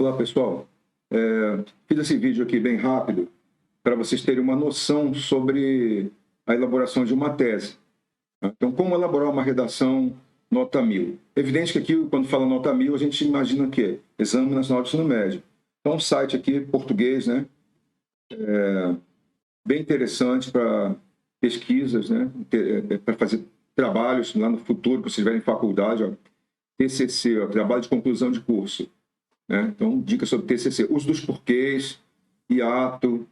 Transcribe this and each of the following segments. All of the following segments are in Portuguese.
Olá, pessoal. Fiz esse vídeo aqui bem rápido para vocês terem uma noção sobre a elaboração de uma tese. Então, como elaborar uma redação nota 1000? Evidente que aqui, quando fala nota 1000, a gente imagina o quê? Exame Nacional de Ensino Médio. Então, um site aqui, português, né? Bem interessante para pesquisas, né? Para fazer trabalhos lá no futuro, que vocês tiverem faculdade, ó. TCC, ó, trabalho de conclusão de curso. Né? Então, dicas sobre TCC, uso dos porquês, hiato,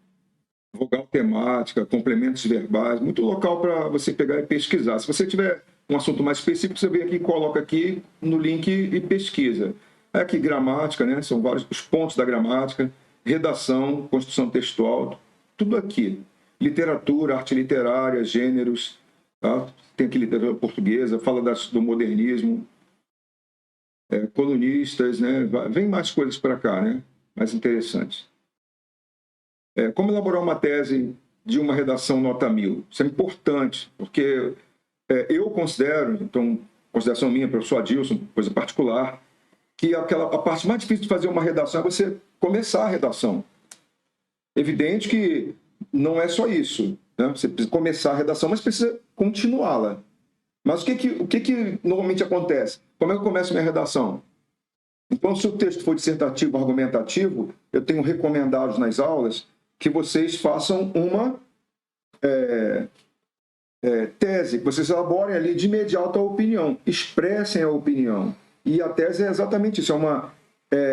vogal temática, complementos verbais, muito local para você pegar e pesquisar. Se você tiver um assunto mais específico, você vem aqui, coloca aqui no link e pesquisa. Aqui, gramática, né? São vários os pontos da gramática, redação, construção textual, tudo aqui. Literatura, arte literária, gêneros, tá? Tem aqui literatura portuguesa, fala do modernismo, colunistas, né? Vem mais coisas para cá, né? Mais interessantes. Como elaborar uma tese de uma redação nota 1000? Isso é importante, porque eu considero, então, consideração minha, professor Adilson, coisa particular, que a parte mais difícil de fazer uma redação é você começar a redação. Evidente que não é só isso, né? Você precisa começar a redação, mas precisa continuá-la. Mas o que normalmente acontece? Como é que eu começo minha redação? Então, se o texto for dissertativo, argumentativo, eu tenho recomendados nas aulas que vocês façam uma tese, que vocês elaborem ali de imediato a opinião, expressem a opinião. E a tese é exatamente isso,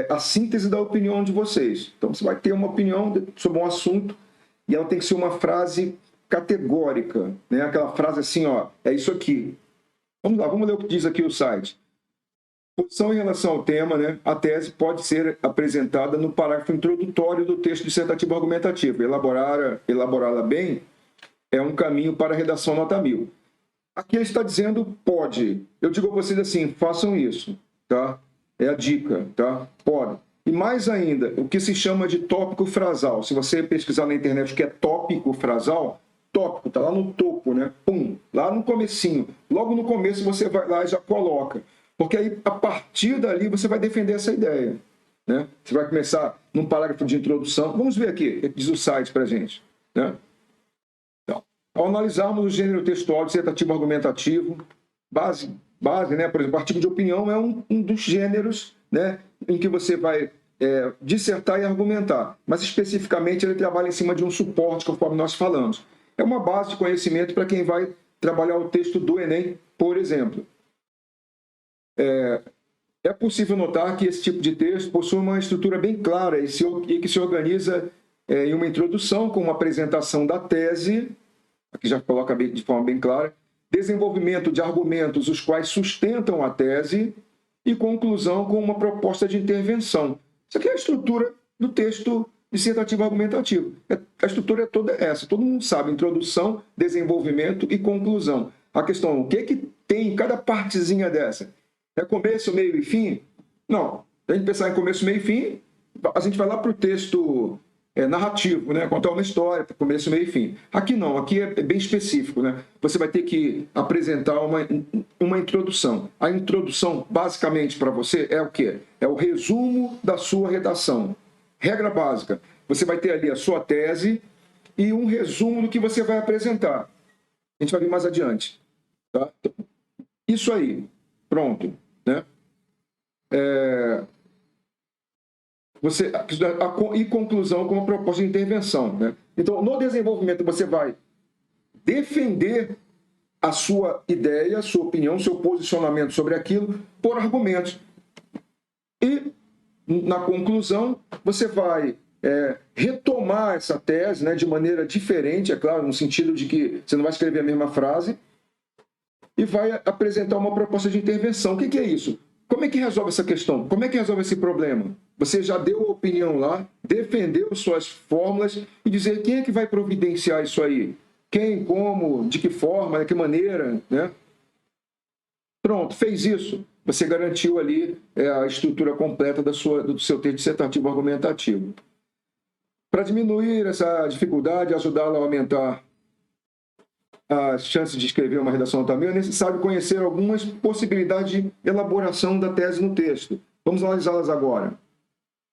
a síntese da opinião de vocês. Então, você vai ter uma opinião sobre um assunto e ela tem que ser uma frase categórica, né? Aquela frase assim, ó, é isso aqui. Vamos lá, vamos ler o que diz aqui o site. Posição em relação ao tema, né? A tese pode ser apresentada no parágrafo introdutório do texto dissertativo argumentativo. Elaborá-la bem é um caminho para a redação nota 1000. Aqui ele está dizendo pode. Eu digo a vocês assim, façam isso, tá? É a dica, tá? Pode. E mais ainda, o que se chama de tópico frasal. Se você pesquisar na internet o que é tópico frasal, tópico, tá lá no topo, né? Pum, lá no comecinho. Logo no começo você vai lá e já coloca. Porque aí, a partir dali, você vai defender essa ideia, né? Você vai começar num parágrafo de introdução. Vamos ver aqui o que diz o site para a gente, né? Então, ao analisarmos o gênero textual, dissertativo argumentativo, base, né? Por exemplo, artigo de opinião é um dos gêneros, né? Em que você vai dissertar e argumentar. Mas, especificamente, ele trabalha em cima de um suporte, conforme nós falamos. É uma base de conhecimento para quem vai trabalhar o texto do Enem, por exemplo. É possível notar que esse tipo de texto possui uma estrutura bem clara e que se organiza em uma introdução com uma apresentação da tese, aqui já coloca de forma bem clara, desenvolvimento de argumentos os quais sustentam a tese e conclusão com uma proposta de intervenção. Isso aqui é a estrutura do texto dissertativo argumentativo. A estrutura é toda essa, todo mundo sabe, introdução, desenvolvimento e conclusão. A questão é o que tem em cada partezinha dessa? É começo, meio e fim? Não. Se a gente pensar em começo, meio e fim, a gente vai lá para o texto narrativo, né? Contar uma história, começo, meio e fim. Aqui não, aqui é bem específico, né? Você vai ter que apresentar uma introdução. A introdução, basicamente, para você é o quê? É o resumo da sua redação. Regra básica. Você vai ter ali a sua tese e um resumo do que você vai apresentar. A gente vai ver mais adiante. Tá? Isso aí. Pronto. Né? E conclusão com uma proposta de intervenção. Né? Então, no desenvolvimento, você vai defender a sua ideia, a sua opinião, seu posicionamento sobre aquilo por argumentos. E, na conclusão, você vai retomar essa tese, né, de maneira diferente, é claro, no sentido de que você não vai escrever a mesma frase, e vai apresentar uma proposta de intervenção. O que é isso? Como é que resolve essa questão? Como é que resolve esse problema? Você já deu a opinião lá, defendeu suas fórmulas e dizer quem é que vai providenciar isso aí? Quem, como, de que forma, de que maneira, né? Pronto, fez isso. Você garantiu ali a estrutura completa do seu texto dissertativo argumentativo. Para diminuir essa dificuldade, ajudá-la a aumentar as chances de escrever uma redação nota 1000, é necessário conhecer algumas possibilidades de elaboração da tese no texto. Vamos analisá-las agora.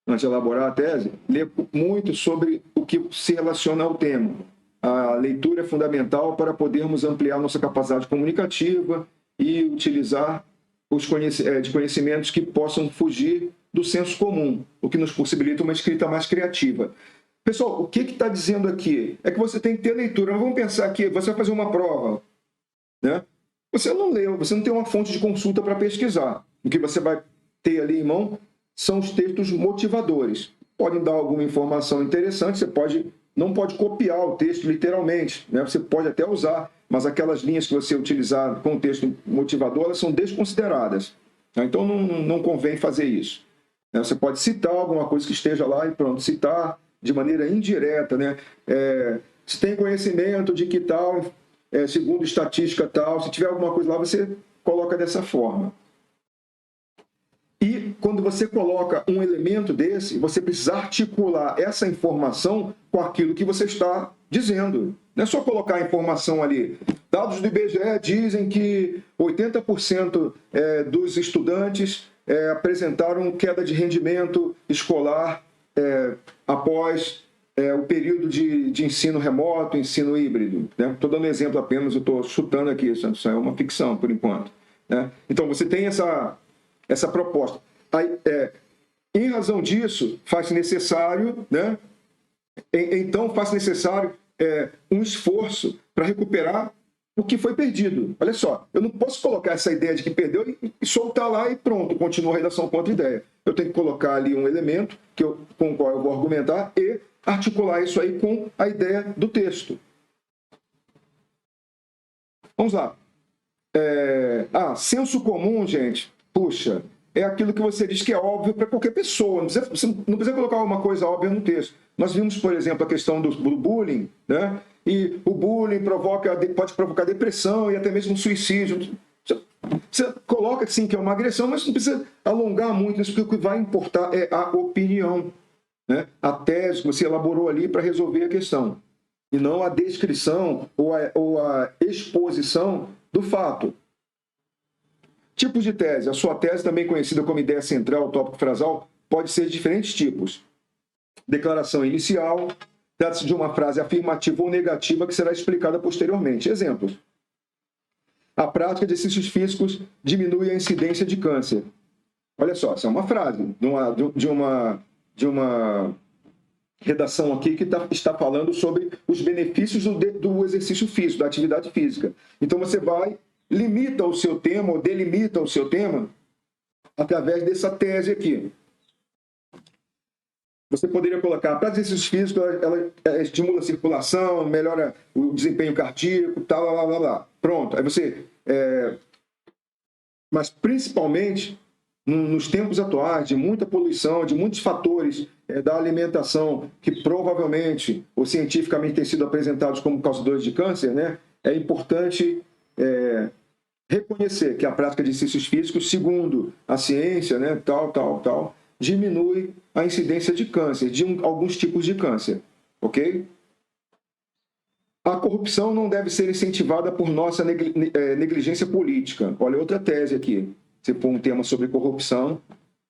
antes de elaborar a tese, ler muito sobre o que se relaciona ao tema. A leitura é fundamental para podermos ampliar nossa capacidade comunicativa e utilizar os conhecimentos que possam fugir do senso comum, o que nos possibilita uma escrita mais criativa. Pessoal, o que está dizendo aqui? É que você tem que ter leitura. Não vamos pensar que você vai fazer uma prova, né? Você não leu, você não tem uma fonte de consulta para pesquisar. O que você vai ter ali em mão são os textos motivadores. Podem dar alguma informação interessante, você não pode copiar o texto literalmente, né? Você pode até usar, mas aquelas linhas que você utilizar com o texto motivador, elas são desconsideradas. Então não convém fazer isso. Você pode citar alguma coisa que esteja lá e pronto, citar de maneira indireta, né? Se tem conhecimento de que tal, segundo estatística tal, se tiver alguma coisa lá, você coloca dessa forma. E quando você coloca um elemento desse, você precisa articular essa informação com aquilo que você está dizendo. Não é só colocar a informação ali. Dados do IBGE dizem que 80% dos estudantes apresentaram queda de rendimento escolar após o período de ensino remoto, ensino híbrido. Estou dando exemplo apenas, eu estou chutando aqui, isso é uma ficção por enquanto. Né? Então, você tem essa proposta. Aí, em razão disso, faz necessário, né? Então faz necessário um esforço para recuperar o que foi perdido. Olha só, eu não posso colocar essa ideia de que perdeu e soltar lá e pronto, continua a redação contra ideia. Eu tenho que colocar ali um elemento com o qual eu vou argumentar e articular isso aí com a ideia do texto. Vamos lá. Senso comum, gente, puxa, é aquilo que você diz que é óbvio para qualquer pessoa. Você não precisa colocar uma coisa óbvia no texto. Nós vimos, por exemplo, a questão do bullying, né? E o bullying pode provocar depressão e até mesmo suicídio. Você coloca sim que é uma agressão, mas não precisa alongar muito isso, porque o que vai importar é a opinião, né? A tese que você elaborou ali para resolver a questão, e não a descrição ou a exposição do fato. Tipos de tese. A sua tese, também conhecida como ideia central, tópico frasal, pode ser de diferentes tipos. Declaração inicial, trata-se de uma frase afirmativa ou negativa que será explicada posteriormente. Exemplos. A prática de exercícios físicos diminui a incidência de câncer. Olha só, essa é uma frase de uma redação aqui que está falando sobre os benefícios do exercício físico, da atividade física. Então você limita o seu tema ou delimita o seu tema através dessa tese aqui. Você poderia colocar, a prática de exercício físico, ela estimula a circulação, melhora o desempenho cardíaco, tal, lá, lá, lá. Pronto. Aí você... Mas, principalmente, nos tempos atuais, de muita poluição, de muitos fatores da alimentação que provavelmente ou cientificamente têm sido apresentados como causadores de câncer, né? É importante reconhecer que a prática de exercícios físicos, segundo a ciência, né, tal, diminui a incidência de câncer, de alguns tipos de câncer, ok? A corrupção não deve ser incentivada por nossa negligência política. Olha, outra tese aqui. Você põe um tema sobre corrupção.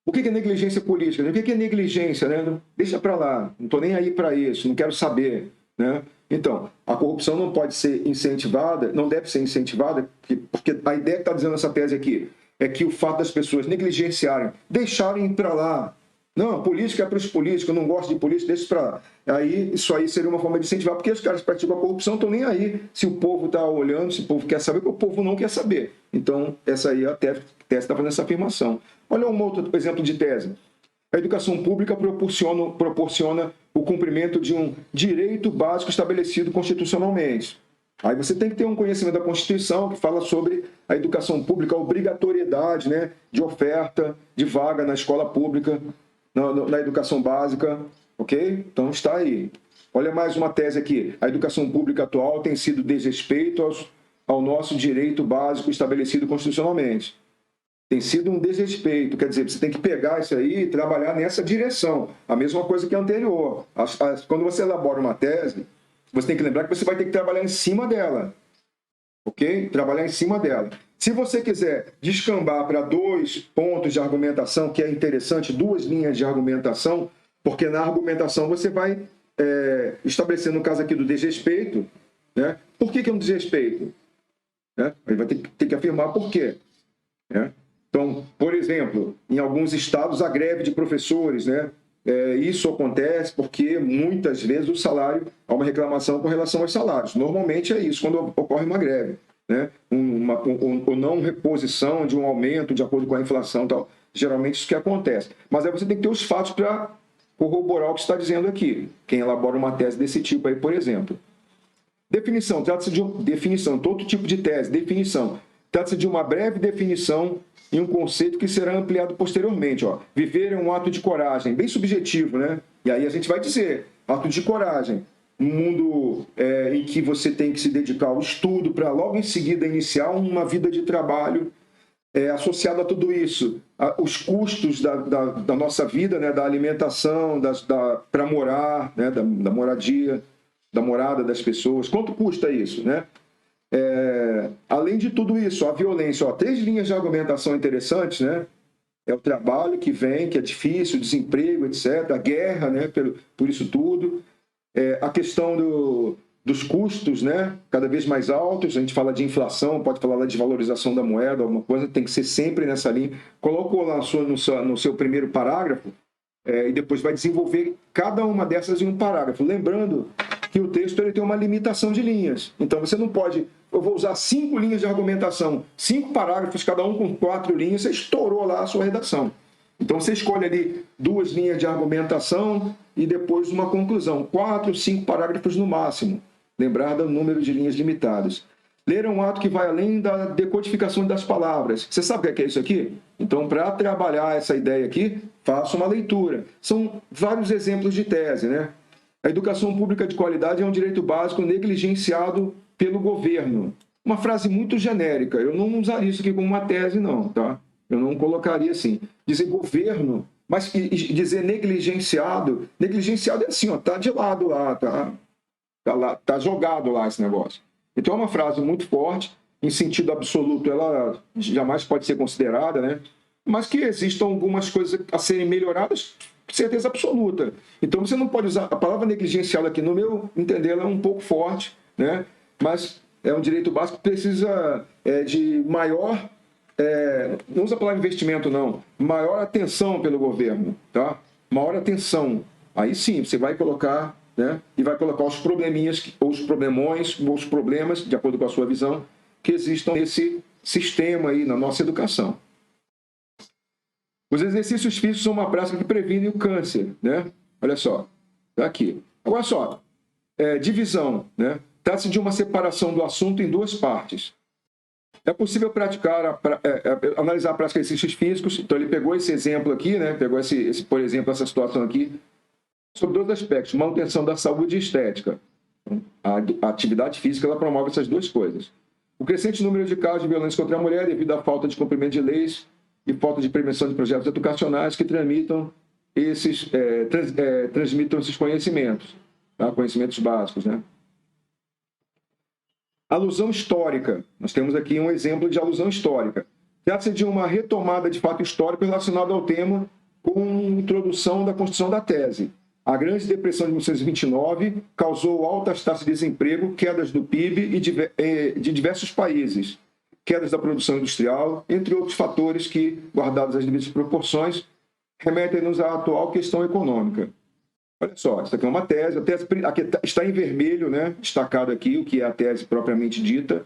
O que é negligência política? O que é negligência, né? Deixa para lá, não estou nem aí para isso, não quero saber, né? Então, a corrupção não pode ser incentivada, não deve ser incentivada, porque a ideia que está dizendo essa tese aqui é que o fato das pessoas negligenciarem, deixarem para lá. Não, política é para os políticos, eu não gosto de política, deixa para lá. Aí, isso aí seria uma forma de incentivar, porque os caras que praticam a corrupção estão nem aí se o povo está olhando, se o povo quer saber, porque o povo não quer saber. Então, essa aí a tese está fazendo essa afirmação. Olha um outro exemplo de tese. A educação pública proporciona o cumprimento de um direito básico estabelecido constitucionalmente. Aí você tem que ter um conhecimento da Constituição que fala sobre a educação pública, a obrigatoriedade, né, de oferta de vaga na escola pública, na educação básica, ok? Então está aí. Olha mais uma tese aqui. A educação pública atual tem sido desrespeito ao nosso direito básico estabelecido constitucionalmente. Tem sido um desrespeito, quer dizer, você tem que pegar isso aí e trabalhar nessa direção. A mesma coisa que a anterior. Quando você elabora uma tese, você tem que lembrar que você vai ter que trabalhar em cima dela. ok? Trabalhar em cima dela. Se você quiser descambar para 2 pontos de argumentação, que é interessante, 2 linhas de argumentação, porque na argumentação você vai estabelecer, no caso aqui do desrespeito, né? Por que é um desrespeito? Né? Aí vai ter que afirmar por quê. Né? Então, por exemplo, em alguns estados, a greve de professores, né? Isso acontece porque muitas vezes o salário, há uma reclamação com relação aos salários. Normalmente é isso, quando ocorre uma greve. Né? Ou não reposição de um aumento de acordo com a inflação. Tal. Geralmente isso que acontece. Mas aí você tem que ter os fatos para corroborar o que está dizendo aqui. Quem elabora uma tese desse tipo aí, por exemplo. Definição. Trata-se de definição. Todo tipo de tese. Definição. Trata-se de uma breve definição e um conceito que será ampliado posteriormente. Ó. Viver é um ato de coragem. Bem subjetivo, né? E aí a gente vai dizer, ato de coragem. Um mundo em que você tem que se dedicar ao estudo para logo em seguida iniciar uma vida de trabalho associado a tudo isso. Os custos da nossa vida, né? Da alimentação, para morar, né? Da moradia, da morada das pessoas. Quanto custa isso, né? Além de tudo isso, a violência, 3 linhas de argumentação interessantes, né? É o trabalho que vem, que é difícil, o desemprego, etc. A guerra, né? Por isso tudo. A questão dos custos, né? Cada vez mais altos. A gente fala de inflação, pode falar da desvalorização da moeda, alguma coisa, tem que ser sempre nessa linha. Colocou lá no seu primeiro parágrafo e depois vai desenvolver cada uma dessas em um parágrafo. Lembrando que o texto ele tem uma limitação de linhas. Então, você não pode... Eu vou usar 5 linhas de argumentação, 5 parágrafos, cada um com 4 linhas, você estourou lá a sua redação. Então, você escolhe ali 2 linhas de argumentação e depois uma conclusão. 4, 5 parágrafos no máximo. Lembrar do número de linhas limitadas. Ler é um ato que vai além da decodificação das palavras. Você sabe o que é isso aqui? Então, para trabalhar essa ideia aqui, faça uma leitura. São vários exemplos de tese, né? A educação pública de qualidade é um direito básico negligenciado pelo governo. Uma frase muito genérica. Eu não usaria isso aqui como uma tese, não, tá? Eu não colocaria assim. Dizer governo, mas dizer negligenciado. Negligenciado é assim, ó, tá de lado lá, tá jogado lá esse negócio. Então é uma frase muito forte, em sentido absoluto, ela jamais pode ser considerada, né? Mas que existam algumas coisas a serem melhoradas, certeza absoluta. Então você não pode usar a palavra negligenciado aqui, no meu entender, ela é um pouco forte, né? Mas é um direito básico que precisa de maior, não usa a palavra investimento não, maior atenção pelo governo, tá? Maior atenção. Aí sim, você vai colocar, né? E vai colocar os probleminhas, ou os problemões, ou os problemas, de acordo com a sua visão, que existam nesse sistema aí, na nossa educação. Os exercícios físicos são uma prática que previne o câncer, né? Olha só, tá aqui. Agora só, divisão, né? Trata-se de uma separação do assunto em 2 partes. É possível analisar a prática de exercícios físicos. Então ele pegou esse exemplo aqui, né? Pegou por exemplo, essa situação aqui, sobre 2 aspectos: manutenção da saúde e estética. A atividade física ela promove essas 2 coisas. O crescente número de casos de violência contra a mulher devido à falta de cumprimento de leis e falta de prevenção de projetos educacionais que transmitam esses conhecimentos, tá? Conhecimentos básicos, né? Alusão histórica. Nós temos aqui um exemplo de alusão histórica. Trata-se de uma retomada de fato histórico relacionado ao tema com introdução da construção da tese. A Grande Depressão de 1929 causou altas taxas de desemprego, quedas do PIB de diversos países, quedas da produção industrial, entre outros fatores que, guardados as devidas proporções, remetem-nos à atual questão econômica. Olha só, isso aqui é uma tese. A tese aqui está em vermelho, né? Destacado aqui o que é a tese propriamente dita.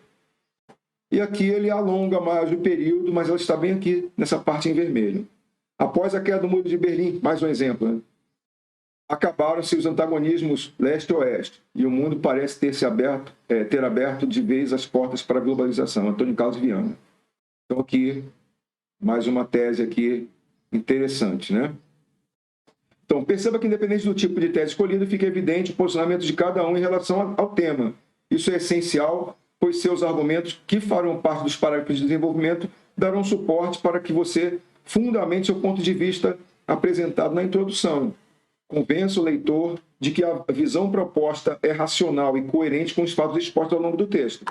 E aqui ele alonga mais o período, mas ela está bem aqui, nessa parte em vermelho. Após a queda do Muro de Berlim, mais um exemplo, né? Acabaram-se os antagonismos leste-oeste e o mundo parece ter aberto de vez as portas para a globalização. Antônio Carlos Viana. Então aqui, mais uma tese aqui interessante, né? Então, perceba que independente do tipo de tese escolhida, fica evidente o posicionamento de cada um em relação ao tema. Isso é essencial, pois seus argumentos, que farão parte dos parágrafos de desenvolvimento, darão suporte para que você fundamente seu ponto de vista apresentado na introdução. Convença o leitor de que a visão proposta é racional e coerente com os fatos expostos ao longo do texto.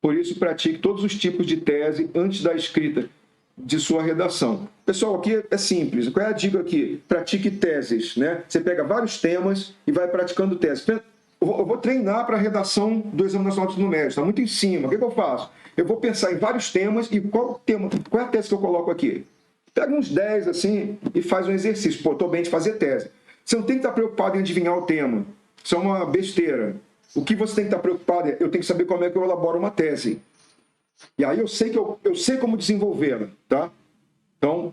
Por isso, pratique todos os tipos de tese antes da escrita de sua redação. Pessoal, aqui é simples. Qual é a dica aqui? Pratique teses, né? Você pega vários temas e vai praticando teses. Eu vou treinar para a redação do Exame Nacional de Ensino Médio, está muito em cima. O que eu faço? Eu vou pensar em vários temas e qual é a tese que eu coloco aqui? Pega uns 10 assim e faz um exercício. Pô, estou bem de fazer tese. Você não tem que estar preocupado em adivinhar o tema. Isso é uma besteira. O que você tem que estar preocupado é, eu tenho que saber como é que eu elaboro uma tese. E aí eu sei como desenvolvê-la, tá? Então,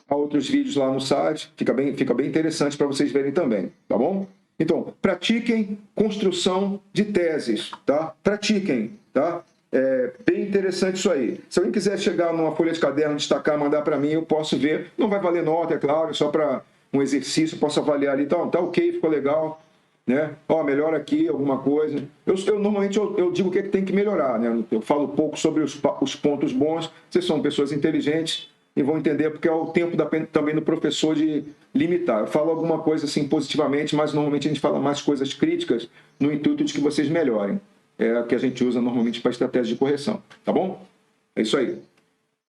há outros vídeos lá no site, fica bem interessante para vocês verem também, tá bom? Então, pratiquem construção de teses, tá? Pratiquem, tá? É bem interessante isso aí. Se alguém quiser chegar numa folha de caderno, destacar, mandar para mim, eu posso ver. Não vai valer nota, é claro, só para um exercício, posso avaliar ali. Então, tá ok, ficou legal, né? Ó, melhora aqui alguma coisa. Normalmente eu digo o que é que tem que melhorar, né? Eu falo um pouco sobre os pontos bons. Vocês são pessoas inteligentes e vão entender, porque é o tempo também do professor de limitar. Eu falo alguma coisa assim positivamente, mas normalmente a gente fala mais coisas críticas no intuito de que vocês melhorem. É a que a gente usa normalmente para estratégia de correção, tá bom? É isso aí.